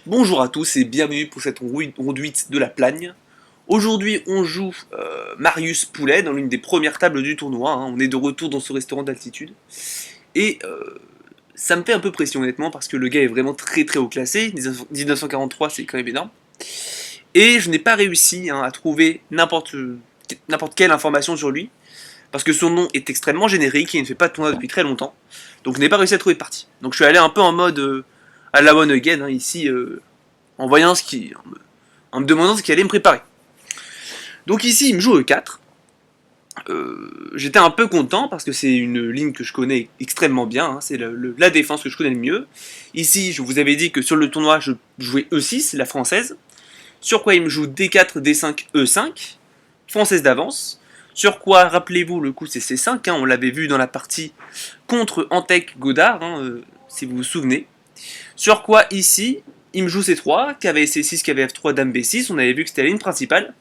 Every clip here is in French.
Bonjour à tous et bienvenue pour cette conduite de la Plagne. Aujourd'hui on joue Marius Poulet dans l'une des premières tables du tournoi, hein. On est de retour dans ce restaurant d'altitude. Et ça me fait un peu pression honnêtement parce que le gars est vraiment très très haut classé, 1943 c'est quand même énorme. Et je n'ai pas réussi à trouver n'importe quelle information sur lui, parce que son nom est extrêmement générique et il ne fait pas de tournoi depuis très longtemps. Donc je n'ai pas réussi à trouver de partie. Donc je suis allé un peu en mode à la one again, hein, ici, en voyant en me demandant ce qu'il allait me préparer. Donc ici, il me joue E4. J'étais un peu content parce que c'est une ligne que je connais extrêmement bien, hein, c'est la défense que je connais le mieux. Ici, je vous avais dit que sur le tournoi, je jouais E6, la française. Sur quoi il me joue D4, D5, E5, française d'avance. Sur quoi, rappelez-vous, le coup c'est C5, hein, on l'avait vu dans la partie contre Antec Godard, hein, si vous vous souvenez. Sur quoi, ici, il me joue C3, KV C6, KV F3, Dame B6, on avait vu que c'était la ligne principale.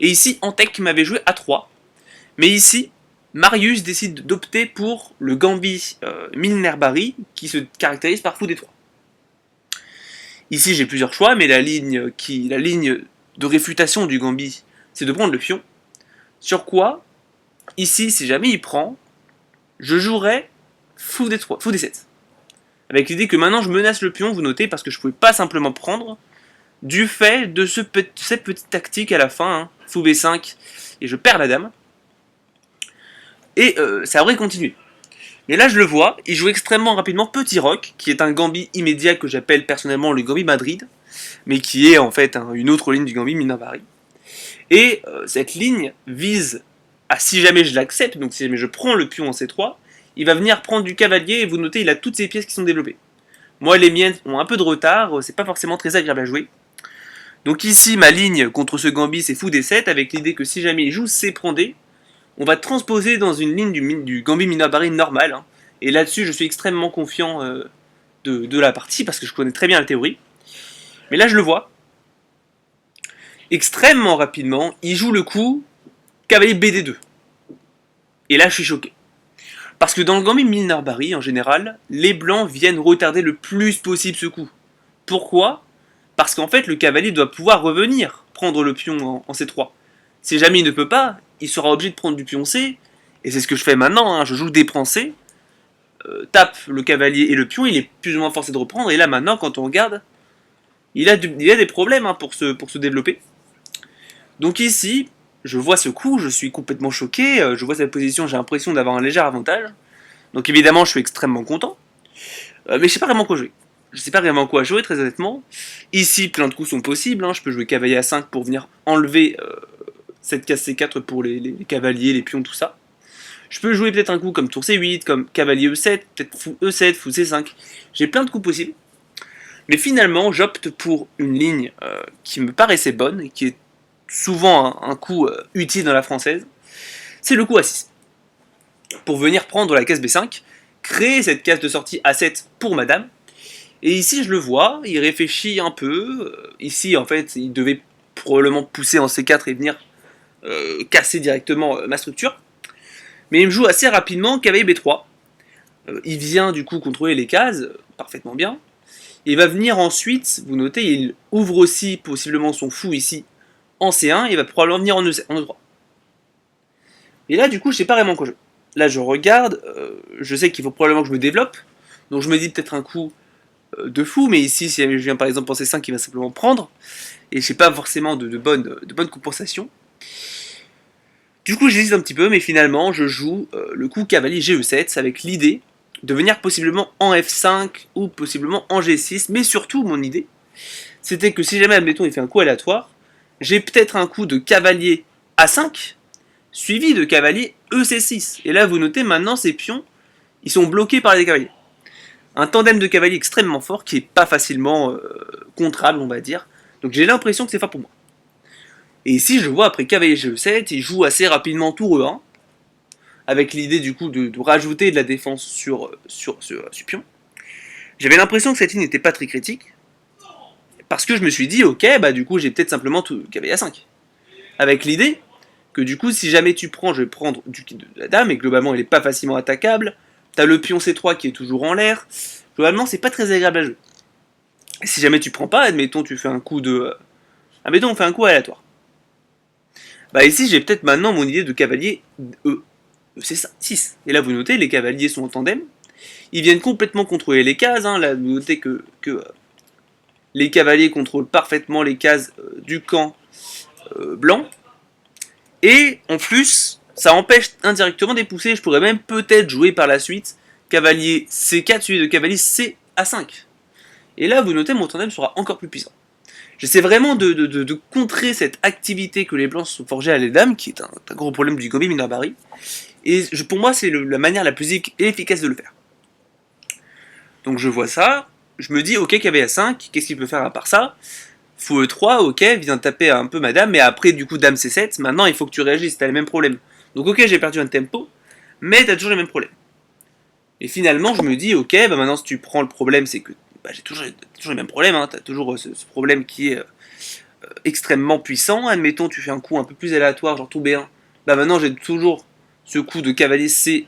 Et ici, Antec m'avait joué A3. Mais ici, Marius décide d'opter pour le Gambit Milner-Barry, qui se caractérise par fou D3. Ici, j'ai plusieurs choix, mais la ligne de réfutation du Gambit, c'est de prendre le pion. Sur quoi, ici, si jamais il prend, je jouerai fou D3, fou D7. Avec l'idée que maintenant je menace le pion, vous notez, parce que je ne pouvais pas simplement prendre, du fait de cette petite tactique à la fin, hein, fou B5, et je perds la dame. Et ça aurait continué. Et là, je le vois, il joue extrêmement rapidement Petit Roc, qui est un gambit immédiat que j'appelle personnellement le gambit Madrid, mais qui est en fait une autre ligne du gambit Minavari. Et cette ligne vise à, si jamais je l'accepte, donc si jamais je prends le pion en C3, il va venir prendre du cavalier, et vous notez, il a toutes ses pièces qui sont développées. Moi, les miennes ont un peu de retard, c'est pas forcément très agréable à jouer. Donc ici, ma ligne contre ce gambit, c'est fou D7, avec l'idée que si jamais il joue C prend D, on va transposer dans une ligne du gambit Minabari normal, hein. Et là-dessus, je suis extrêmement confiant de la partie, parce que je connais très bien la théorie. Mais là, je le vois. Extrêmement rapidement, il joue le coup cavalier BD2. Et là, je suis choqué. Parce que dans le gambit Milner-Barry, en général, les blancs viennent retarder le plus possible ce coup. Pourquoi? Parce qu'en fait, le cavalier doit pouvoir revenir prendre le pion en C3. Si jamais il ne peut pas, il sera obligé de prendre du pion C, et c'est ce que je fais maintenant, hein, je joue D prend C, tape le cavalier et le pion, il est plus ou moins forcé de reprendre, et là maintenant, quand on regarde, il a des problèmes, hein, pour se développer. Donc ici, je vois ce coup, je suis complètement choqué, je vois cette position, j'ai l'impression d'avoir un léger avantage. Donc évidemment, je suis extrêmement content, mais je sais pas vraiment quoi jouer. Je sais pas vraiment quoi jouer, très honnêtement. Ici, plein de coups sont possibles, hein. Je peux jouer cavalier A5 pour venir enlever cette case C4 pour les cavaliers, les pions, tout ça. Je peux jouer peut-être un coup comme tour C8, comme cavalier E7, peut-être fou E7, fou C5. J'ai plein de coups possibles. Mais finalement, j'opte pour une ligne qui me paraissait bonne, et qui est souvent un coup utile dans la française. C'est le coup A6. Pour venir prendre la case B5, créer cette case de sortie A7 pour madame. Et ici, je le vois, il réfléchit un peu. Ici, en fait, il devait probablement pousser en C4 et venir casser directement ma structure. Mais il me joue assez rapidement cavalier B3. Il vient du coup contrôler les cases parfaitement bien. Il va venir ensuite, vous notez, il ouvre aussi possiblement son fou ici en C1 et il va probablement venir en E3. Et là, du coup, je sais pas vraiment quoi jouer. Là, je regarde, je sais qu'il faut probablement que je me développe. Donc je me dis peut-être un coup de fou, mais ici, si je viens par exemple en C5, il va simplement prendre. Et j'ai pas forcément de bonne compensation. Du coup, j'hésite un petit peu, mais finalement, je joue le coup cavalier GE7 avec l'idée de venir possiblement en F5 ou possiblement en G6, mais surtout, mon idée, c'était que si jamais, admettons, il fait un coup aléatoire, j'ai peut-être un coup de cavalier A5 suivi de cavalier EC6. Et là, vous notez, maintenant, ces pions, ils sont bloqués par les cavaliers. Un tandem de cavaliers extrêmement fort qui est pas facilement contrable, on va dire. Donc j'ai l'impression que c'est pas pour moi. Et ici, je vois après cavalier G7, il joue assez rapidement tour E1, avec l'idée du coup de rajouter de la défense sur ce pion. J'avais l'impression que cette ligne n'était pas très critique, parce que je me suis dit, ok, bah du coup j'ai peut-être simplement tout cavalier A5. Avec l'idée que du coup, si jamais tu prends, je vais prendre du de la dame, et globalement elle n'est pas facilement attaquable. T'as le pion C3 qui est toujours en l'air. Globalement, c'est pas très agréable à jouer. Si jamais tu prends pas, admettons tu fais un coup de... admettons on fait un coup aléatoire. Bah ici j'ai peut-être maintenant mon idée de cavalier E. C'est ça, 6. Et là vous notez, les cavaliers sont en tandem. Ils viennent complètement contrôler les cases. Hein. Là vous notez que les cavaliers contrôlent parfaitement les cases du camp blanc. Et en plus, ça empêche indirectement des poussées. Je pourrais même peut-être jouer par la suite cavalier C4 suivi de cavalier CA5. Et là vous notez, mon tandem sera encore plus puissant. J'essaie vraiment de contrer cette activité que les blancs se sont forgés à les dames, qui est un gros problème du Gambit Mineur-Barry. Et pour moi, c'est la manière la plus efficace de le faire. Donc je vois ça, je me dis, ok, cavalier A5, qu'est-ce qu'il peut faire à part ça? Fou E3, ok, viens taper un peu madame, mais après, du coup, dame C7, maintenant, il faut que tu réagisses, t'as les mêmes problèmes. Donc ok, j'ai perdu un tempo, mais t'as toujours les mêmes problèmes. Et finalement, je me dis, ok, bah maintenant, si tu prends le problème, c'est que bah, j'ai toujours les mêmes problèmes, hein, t'as toujours ce problème qui est extrêmement puissant. Admettons, tu fais un coup un peu plus aléatoire, genre tout B1, bah maintenant, j'ai toujours ce coup de cavalier C,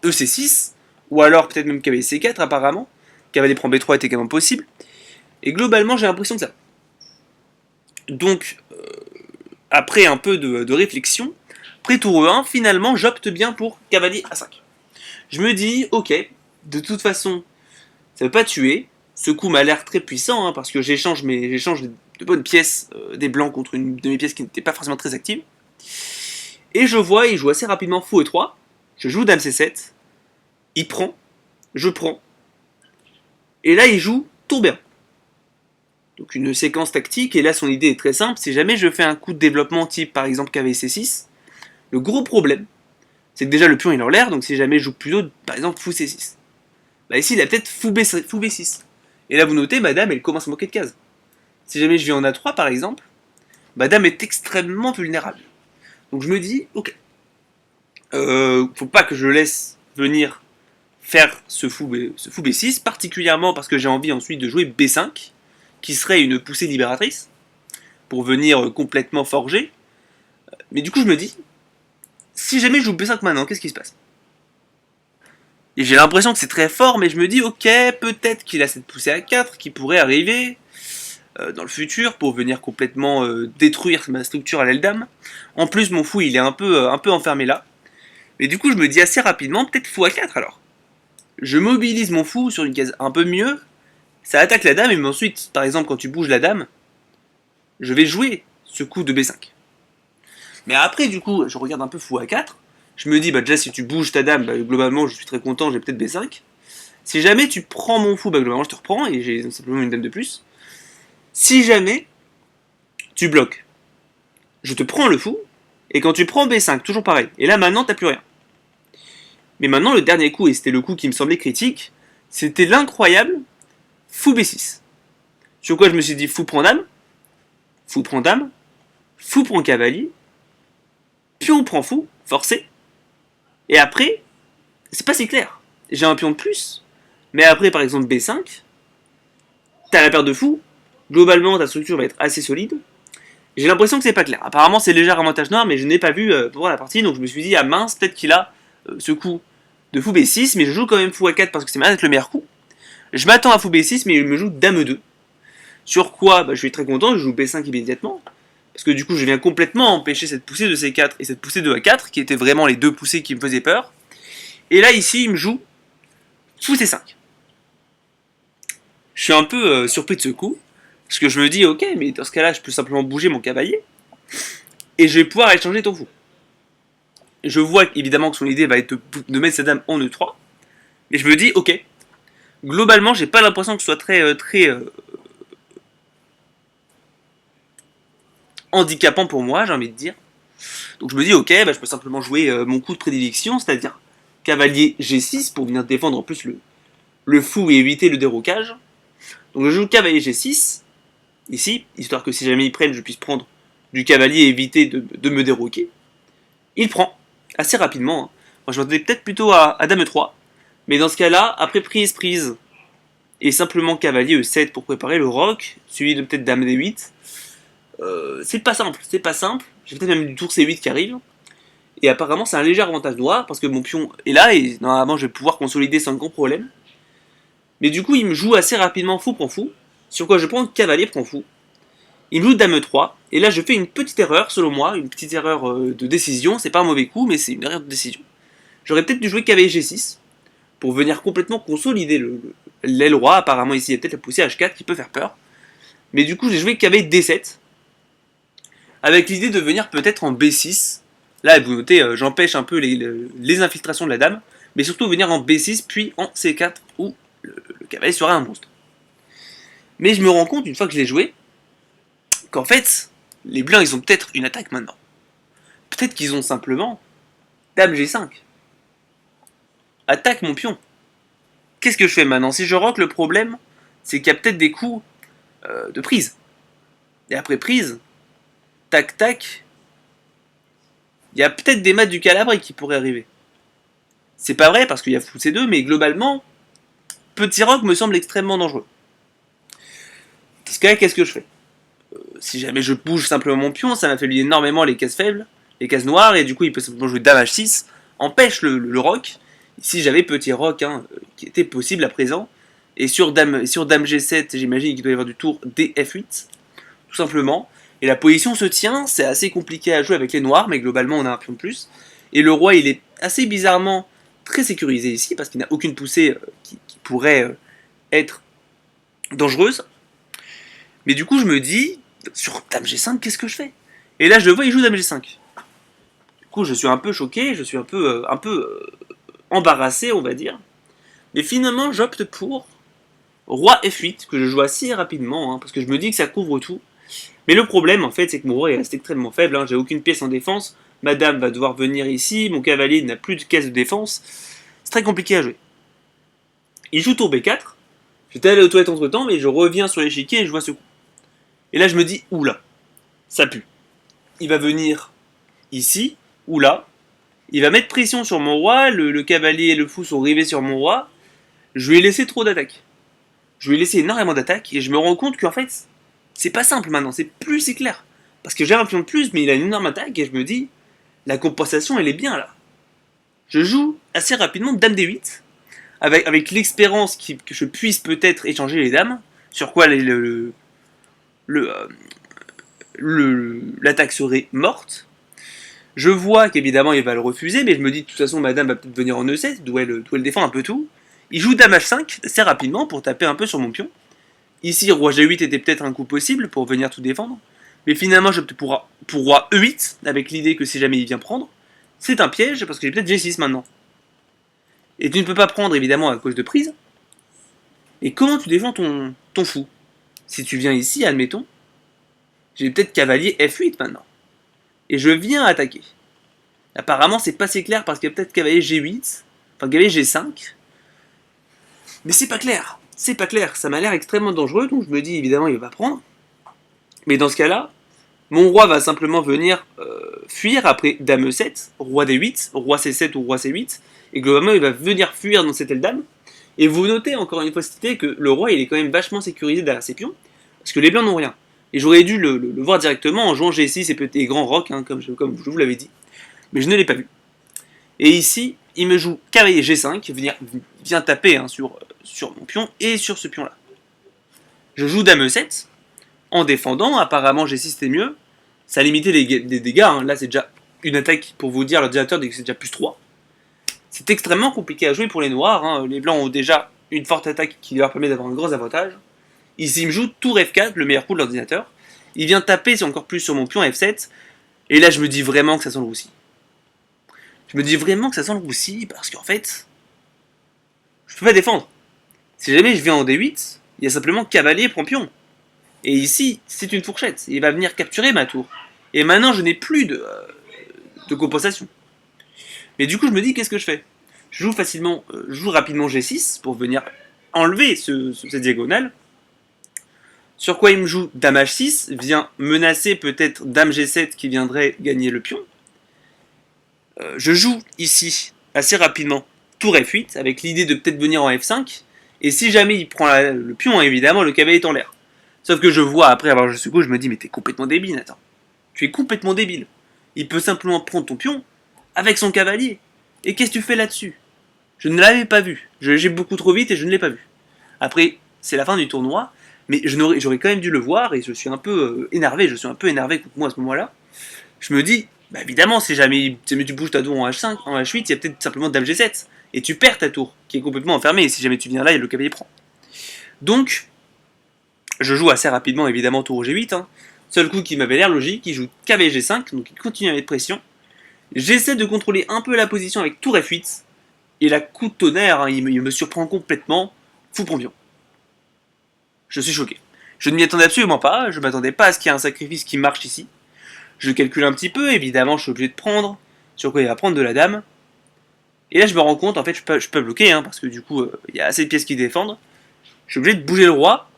EC6, ou alors peut-être même cavalier C4 apparemment. Cavalier prend B3 était également possible. Et globalement, j'ai l'impression que ça. Donc, après un peu de réflexion, après tour E1, finalement, j'opte bien pour cavalier A5. Je me dis, ok, de toute façon, ça ne veut pas tuer. Ce coup m'a l'air très puissant, hein, parce que j'échange de bonnes pièces des blancs contre une de mes pièces qui n'était pas forcément très active. Et je vois, il joue assez rapidement fou E3. Je joue dame C7. Il prend. Je prends. Et là, il joue tour B1. Donc une séquence tactique, et là son idée est très simple, si jamais je fais un coup de développement type par exemple cavalier C6, le gros problème, c'est que déjà le pion il est en l'air, donc si jamais je joue plutôt par exemple fou C6, bah ici il a peut-être fou B6. Et là vous notez, ma dame elle commence à manquer de cases. Si jamais je vais en A3 par exemple, ma dame est extrêmement vulnérable. Donc je me dis, ok, faut pas que je laisse venir faire ce fou B6, particulièrement parce que j'ai envie ensuite de jouer B5, qui serait une poussée libératrice, pour venir complètement forger. Mais du coup, je me dis, si jamais je joue B5 maintenant, qu'est-ce qui se passe? Et j'ai l'impression que c'est très fort, mais je me dis, ok, peut-être qu'il a cette poussée à 4 qui pourrait arriver dans le futur pour venir complètement détruire ma structure à l'aile dame. En plus, mon fou, il est un peu enfermé là. Mais du coup, je me dis assez rapidement, peut-être fou à 4 alors. Je mobilise mon fou sur une case un peu mieux, ça attaque la dame, et ensuite, par exemple, quand tu bouges la dame, je vais jouer ce coup de B5. Mais après, du coup, je regarde un peu fou à 4. Je me dis, bah déjà, si tu bouges ta dame, bah, globalement, je suis très content, j'ai peut-être B5. Si jamais tu prends mon fou, bah globalement, je te reprends et j'ai simplement une dame de plus. Si jamais tu bloques, je te prends le fou. Et quand tu prends B5, toujours pareil. Et là, maintenant, t'as plus rien. Mais maintenant, le dernier coup, et c'était le coup qui me semblait critique, c'était l'incroyable fou B6. Sur quoi je me suis dit, fou prend dame, fou prend dame, fou prend cavalier, pion prend fou, forcé. Et après, c'est pas si clair. J'ai un pion de plus, mais après, par exemple, B5, t'as la paire de fous, globalement, ta structure va être assez solide. J'ai l'impression que c'est pas clair. Apparemment, c'est léger avantage noir, mais je n'ai pas vu pour la partie, donc je me suis dit, ah mince, peut-être qu'il a ce coup de fou B6, mais je joue quand même fou A4 parce que c'est peut-être le meilleur coup. Je m'attends à fou B6, mais il me joue dame 2. Sur quoi, bah, je suis très content, je joue B5 immédiatement. Parce que du coup, je viens complètement empêcher cette poussée de C4 et cette poussée de A4, qui étaient vraiment les deux poussées qui me faisaient peur. Et là, ici, il me joue fou C5. Je suis un peu surpris de ce coup, parce que je me dis, ok, mais dans ce cas-là, je peux simplement bouger mon cavalier, et je vais pouvoir échanger ton fou. Je vois évidemment que son idée va être de mettre sa dame en E3, mais je me dis, ok, globalement, j'ai pas l'impression que ce soit très handicapant pour moi, j'ai envie de dire. Donc je me dis, ok, bah, je peux simplement jouer mon coup de prédilection, c'est-à-dire cavalier G6 pour venir défendre en plus le fou et éviter le déroquage. Donc je joue cavalier G6, ici, histoire que si jamais ils prennent, je puisse prendre du cavalier et éviter de me déroquer. Il prend, assez rapidement. Hein. Moi je m'attendais peut-être plutôt à dame E3, mais dans ce cas-là, après prise, et simplement cavalier E7 pour préparer le roc, suivi de peut-être dame D8, c'est pas simple, J'ai peut-être même du tour C8 qui arrive. Et apparemment, c'est un léger avantage noir parce que mon pion est là et normalement, je vais pouvoir consolider sans grand problème. Mais du coup, il me joue assez rapidement fou prend fou, sur quoi je prends cavalier prend fou. Il me joue dame 3, et là je fais une petite erreur selon moi, une petite erreur de décision, c'est pas un mauvais coup, mais c'est une erreur de décision. J'aurais peut-être dû jouer cavalier G6, pour venir complètement consolider l'aile roi, apparemment ici il y a peut-être la poussée H4 qui peut faire peur. Mais du coup j'ai joué cavalier D7, avec l'idée de venir peut-être en B6. Là vous notez, j'empêche un peu les infiltrations de la dame, mais surtout venir en B6 puis en C4 où le cavalier sera un monstre. Mais je me rends compte une fois que je l'ai joué, qu'en fait, les blancs ils ont peut-être une attaque maintenant. Peut-être qu'ils ont simplement dame G5. Attaque mon pion. Qu'est-ce que je fais maintenant? Si je rock, le problème, c'est qu'il y a peut-être des coups de prise. Et après prise, tac tac, il y a peut-être des mates du calabre qui pourraient arriver. C'est pas vrai parce qu'il y a fou C2, mais globalement, petit rock me semble extrêmement dangereux. Dans ce cas, qu'est-ce que je fais? Si jamais je bouge simplement mon pion, ça m'affaiblit énormément les cases faibles, les cases noires, et du coup il peut simplement jouer dame H6, empêche le rock. Ici j'avais petit rock qui était possible à présent. Et sur dame G7, j'imagine qu'il doit y avoir du tour DF8, tout simplement. Et la position se tient, c'est assez compliqué à jouer avec les noirs, mais globalement on a un pion de plus. Et le roi il est assez bizarrement très sécurisé ici, parce qu'il n'a aucune poussée qui pourrait être dangereuse. Mais du coup je me dis, sur dame G5, qu'est-ce que je fais? Et là je le vois, il joue dame G5. Du coup je suis un peu choqué, je suis un peu embarrassé on va dire. Mais finalement j'opte pour roi F8, que je joue assez rapidement, parce que je me dis que ça couvre tout. Mais le problème, en fait, c'est que mon roi est extrêmement faible, j'ai aucune pièce en défense, ma dame va devoir venir ici, mon cavalier n'a plus de caisse de défense, c'est très compliqué à jouer. Il joue tour B4, j'étais allé aux toilettes entre temps, mais je reviens sur l'échiquier et je vois ce coup. Et là je me dis, oula, ça pue. Il va venir ici, ou là, il va mettre pression sur mon roi, le cavalier et le fou sont rivés sur mon roi, je lui ai laissé trop d'attaques. Je lui ai laissé énormément d'attaques et je me rends compte qu'en fait, c'est pas simple maintenant, c'est plus si clair. Parce que j'ai un pion de plus, mais il a une énorme attaque et je me dis, la compensation elle est bien là. Je joue assez rapidement dame D8, avec l'espérance que je puisse peut-être échanger les dames, sur quoi l'attaque serait morte. Je vois qu'évidemment il va le refuser, mais je me dis de toute façon ma dame va peut-être venir en E7, d'où elle défend un peu tout. Il joue dame H5 assez rapidement pour taper un peu sur mon pion. Ici, roi G8 était peut-être un coup possible pour venir tout défendre. Mais finalement, j'opte pour roi E8, avec l'idée que si jamais il vient prendre, c'est un piège parce que j'ai peut-être G6 maintenant. Et tu ne peux pas prendre évidemment à cause de prise. Et comment tu défends ton fou? Si tu viens ici, admettons, j'ai peut-être cavalier F8 maintenant. Et je viens attaquer. Apparemment, c'est pas si clair parce qu'il y a peut-être cavalier G8, enfin cavalier G5. Mais c'est pas clair. C'est pas clair. Ça m'a l'air extrêmement dangereux, donc je me dis évidemment il va prendre. Mais dans ce cas-là, mon roi va simplement venir fuir après dame E7, roi D8, roi C7 ou roi C8, et globalement il va venir fuir dans cette aile dame. Et vous notez encore une fois cité que le roi il est quand même vachement sécurisé derrière ses pions, parce que les blancs n'ont rien. Et j'aurais dû le voir directement en jouant G6 et petits grands rocs, comme je vous l'avais dit. Mais je ne l'ai pas vu. Et ici, il me joue cavalier G5, vient taper sur mon pion et sur ce pion-là. Je joue dame E7, en défendant, apparemment G6 c'était mieux. Ça a limité les dégâts, là c'est déjà une attaque, pour vous dire, l'ordinateur dit que c'est déjà plus 3. C'est extrêmement compliqué à jouer pour les noirs, les blancs ont déjà une forte attaque qui leur permet d'avoir un gros avantage. Ici il me joue tour F4, le meilleur coup de l'ordinateur. Il vient taper encore plus sur mon pion F7, et là je me dis vraiment que ça sent le roussi. Je me dis vraiment que ça sent le roussi, parce qu'en fait, je peux pas défendre. Si jamais je viens en D8, il y a simplement cavalier prend pion. Et ici, c'est une fourchette. Il va venir capturer ma tour. Et maintenant, je n'ai plus de compensation. Mais du coup, je me dis, qu'est-ce que je fais? Je joue rapidement G6 pour venir enlever cette diagonale. Sur quoi il me joue dame H6, vient menacer peut-être dame G7 qui viendrait gagner le pion. Je joue ici, assez rapidement, tour F8, avec l'idée de peut-être venir en F5. Et si jamais il prend le pion, évidemment, le cavalier est en l'air. Sauf que je vois, après avoir joué ce coup, je me dis, mais t'es complètement débile, Nathan. Tu es complètement débile. Il peut simplement prendre ton pion avec son cavalier. Et qu'est-ce que tu fais là-dessus? Je ne l'avais pas vu. J'ai beaucoup trop vite et je ne l'ai pas vu. Après, c'est la fin du tournoi, mais j'aurais quand même dû le voir et je suis un peu énervé. Je suis un peu énervé contre moi à ce moment-là. Je me dis, bah évidemment, si jamais tu bouges ta tour en H5, en H8, il y a peut-être simplement Dame G7. Et tu perds ta tour, qui est complètement enfermée. Et si jamais tu viens là, le cavalier prend. Donc, je joue assez rapidement, évidemment, tour G8. Hein. Seul coup qui m'avait l'air logique, il joue cavalier G5, donc il continue à mettre pression. J'essaie de contrôler un peu la position avec tour F8. Et la coup de tonnerre, hein, il me surprend complètement. Fou pion. Je suis choqué. Je ne m'y attendais absolument pas, je ne m'attendais pas à ce qu'il y ait un sacrifice qui marche ici. Je calcule un petit peu, évidemment je suis obligé de prendre. Sur quoi il va prendre de la dame. Et là je me rends compte, en fait je peux bloquer, hein, parce que du coup il y a assez de pièces qui défendent. Je suis obligé de bouger le roi,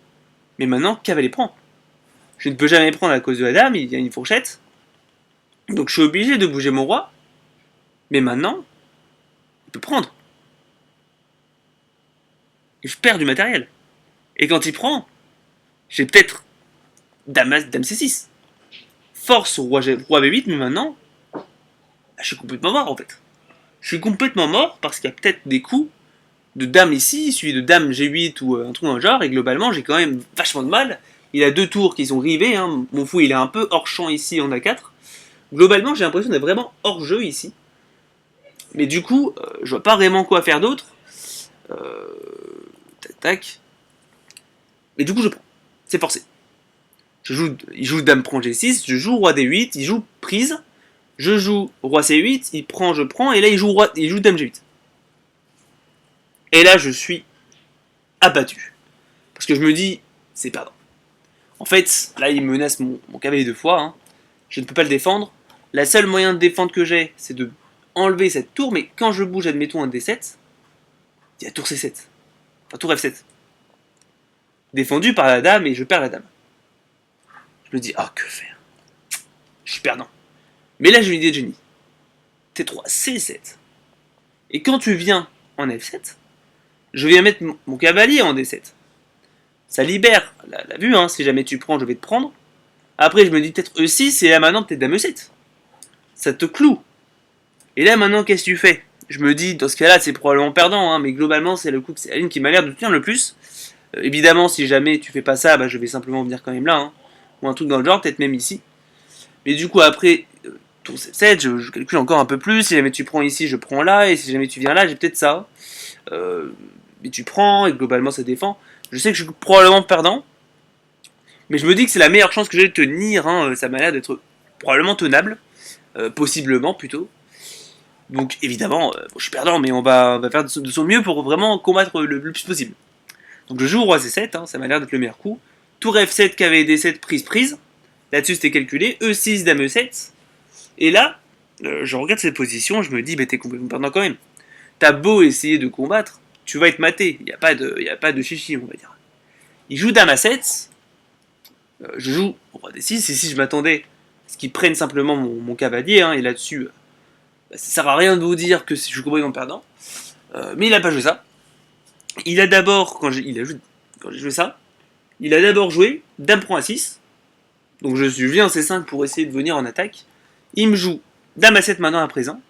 mais maintenant cavalier prend. Je ne peux jamais prendre à cause de la dame, il y a une fourchette. Donc je suis obligé de bouger mon roi. Mais maintenant, il peut prendre. Et je perds du matériel. Et quand il prend, j'ai peut-être dame C6. Force roi B8, mais maintenant, je suis complètement mort en fait. Je suis complètement mort parce qu'il y a peut-être des coups de dame ici, suivi de dame G8 ou un truc dans le genre, et globalement j'ai quand même vachement de mal. Il a deux tours qui sont rivés, hein. Mon fou il est un peu hors champ ici en A4. Globalement j'ai l'impression d'être vraiment hors jeu ici. Mais du coup, je vois pas vraiment quoi faire d'autre. Tac tac. Et du coup je prends. C'est forcé. Il joue dame prend G6, je joue roi D8, il joue prise. Je joue roi C8, il prend, je prends, et là il joue dame G8. Et là je suis abattu. Parce que je me dis, c'est perdant. En fait, là il menace mon cavalier deux fois, hein. Je ne peux pas le défendre. La seule moyen de défendre que j'ai, c'est de enlever cette tour, mais quand je bouge, admettons un D7, il y a tour C7. Enfin tour F7. Défendu par la dame et je perds la dame. Je me dis, ah, que faire? Je suis perdant. Mais là j'ai une idée de génie. T3, C7. Et quand tu viens en F7, je viens mettre mon cavalier en D7. Ça libère la vue, hein. Si jamais tu prends, je vais te prendre. Après, je me dis peut-être E6, et là maintenant, peut-être dame E7. Ça te cloue. Et là maintenant, qu'est-ce que tu fais? Je me dis, dans ce cas-là, c'est probablement perdant, hein, mais globalement, c'est la ligne qui m'a l'air de tenir le plus. Évidemment, si jamais tu fais pas ça, bah, je vais simplement venir quand même là, hein. Ou un truc dans le genre, peut-être même ici. Mais du coup, après, tour C7, je calcule encore un peu plus. Si jamais tu prends ici, je prends là. Et si jamais tu viens là, j'ai peut-être ça. Mais tu prends, et globalement, ça défend. Je sais que je suis probablement perdant. Mais je me dis que c'est la meilleure chance que j'ai de tenir. Hein. Ça m'a l'air d'être probablement tenable. Possiblement, plutôt. Donc, évidemment, bon, je suis perdant, mais on va faire de son mieux pour vraiment combattre le plus possible. Donc, je joue roi C7. Hein, ça m'a l'air d'être le meilleur coup. Tour F7, cavalier D7, prise. Là-dessus, c'était calculé. E6, dame E7. Et là, je regarde cette position, je me dis, bah, t'es complètement perdant quand même. T'as beau essayer de combattre, tu vas être maté. Il n'y a pas de chichi, on va dire. Il joue dame A7. Je joue roi D6. Et si je m'attendais à ce qu'il prenne simplement mon cavalier, hein, et là-dessus, bah, ça sert à rien de vous dire que je suis complètement perdant. Mais il n'a pas joué ça. Il a d'abord, quand j'ai joué ça, il a d'abord joué dame prend A6. Donc je viens en C5 pour essayer de venir en attaque. Il me joue dame A7 maintenant à présent.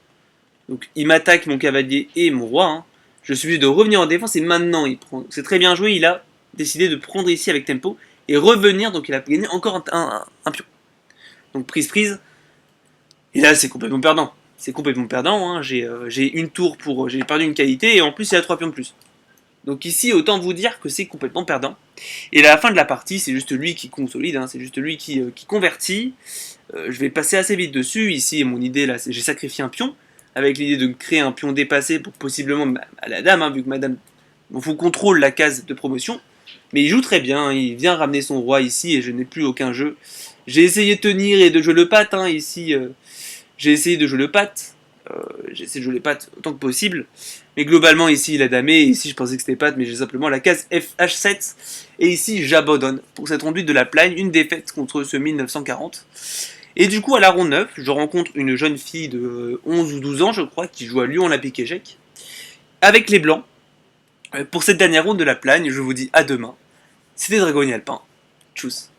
Donc il m'attaque mon cavalier et mon roi. Hein. Je suis obligé de revenir en défense et maintenant il prend. C'est très bien joué, il a décidé de prendre ici avec tempo et revenir. Donc il a gagné encore un pion. Donc prise. Et là c'est complètement perdant. C'est complètement perdant. Hein. J'ai une tour pour. J'ai perdu une qualité et en plus il a 3 pions de plus. Donc ici autant vous dire que c'est complètement perdant. Et à la fin de la partie c'est juste lui qui consolide. Hein. C'est juste lui qui convertit. Je vais passer assez vite dessus. Ici, mon idée, là, j'ai sacrifié un pion, avec l'idée de créer un pion dépassé pour possiblement à la dame, hein, vu que madame vous contrôle la case de promotion. Mais il joue très bien, il vient ramener son roi ici et je n'ai plus aucun jeu. J'ai essayé de tenir et de jouer le pat, hein, ici. J'ai essayé de jouer le pat. J'ai essayé de jouer les pattes autant que possible. Mais globalement, ici, il a damé. Et ici, je pensais que c'était pat, mais j'ai simplement la case FH7. Et ici, j'abandonne pour cette conduite de la plagne. Une défaite contre ce 1940. Et du coup, à la ronde 9, je rencontre une jeune fille de 11 ou 12 ans, je crois, qui joue à Lyon Olympique Échec, avec les Blancs. Pour cette dernière ronde de la plagne, je vous dis à demain. C'était Dragon Alpin. Tchuss.